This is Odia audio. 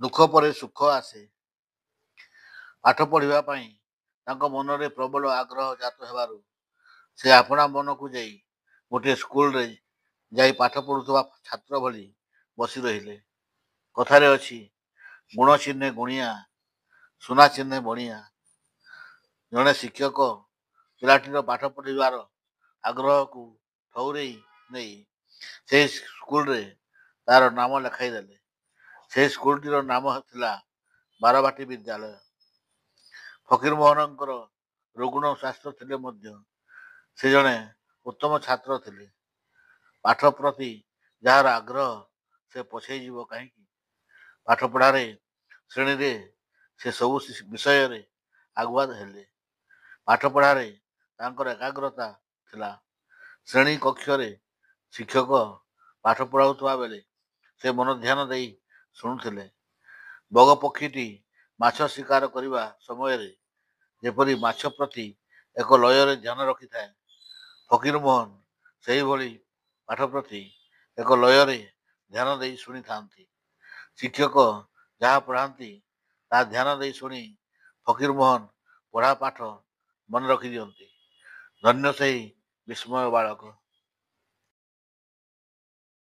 ଦୁଃଖ ପରେ ସୁଖ ଆସେ। ପାଠ ପଢ଼ିବା ପାଇଁ ତାଙ୍କ ମନରେ ପ୍ରବଳ ଆଗ୍ରହ ଜାତ ହେବାରୁ ସେ ଆପଣା ମନକୁ ଯାଇ ଗୋଟିଏ ସ୍କୁଲରେ ଯାଇ ପାଠ ପଢ଼ୁଥିବା ଛାତ୍ର ଭଳି ବସି ରହିଲେ। କଥାରେ ଅଛି, ଗୁଣ ଚିହ୍ନେ ଗୁଣିଆ, ସୁନା ଚିହ୍ନେ ବଣିଆ। ଜଣେ ଶିକ୍ଷକ ପିଲାଟିର ପାଠ ପଢ଼ିବାର ଆଗ୍ରହକୁ ଠଉରେଇ ନେଇ ସେହି ସ୍କୁଲରେ ତାର ନାମ ଲେଖାଇ ଦେଲେ। ସେହି ସ୍କୁଲଟିର ନାମ ଥିଲା ବାରବାଟୀ ବିଦ୍ୟାଳୟ। ଫକୀରମୋହନଙ୍କର ରୁଗ୍ଣ ସ୍ୱାସ୍ଥ୍ୟ ଥିଲେ ମଧ୍ୟ ସେ ଜଣେ ଉତ୍ତମ ଛାତ୍ର ଥିଲେ। ପାଠ ପ୍ରତି ଯାହାର ଆଗ୍ରହ ସେ ପଛେଇ ଯିବ କାହିଁକି? ପାଠ ପଢ଼ାରେ ଶ୍ରେଣୀରେ ସେ ସବୁ ବିଷୟରେ ଆଗୁଆ ହେଲେ। ପାଠ ପଢ଼ାରେ ତାଙ୍କର ଏକାଗ୍ରତା ଥିଲା। ଶ୍ରେଣୀ କକ୍ଷରେ ଶିକ୍ଷକ ପାଠ ପଢ଼ାଉଥିବା ବେଳେ ସେ ମନ ଧ୍ୟାନ ଦେଇ ଶୁଣୁଥିଲେ। ବଗ ପକ୍ଷୀଟି ମାଛ ଶିକାର କରିବା ସମୟରେ ଯେପରି ମାଛ ପ୍ରତି ଏକ ଲୟରେ ଧ୍ୟାନ ରଖିଥାଏ, ଫକୀରମୋହନ ସେହିଭଳି ପାଠ ପ୍ରତି ଏକ ଲୟରେ ଧ୍ୟାନ ଦେଇ ଶୁଣିଥାନ୍ତି। ଶିକ୍ଷକ ଯାହା ପଢ଼ାନ୍ତି ତାହା ଧ୍ୟାନ ଦେଇ ଶୁଣି ଫକୀରମୋହନ ପଢ଼ା ପାଠ ମନେ ରଖିଦିଅନ୍ତି। ଧନ୍ୟ ସେହି ବିସ୍ମୟ ବାଳକ।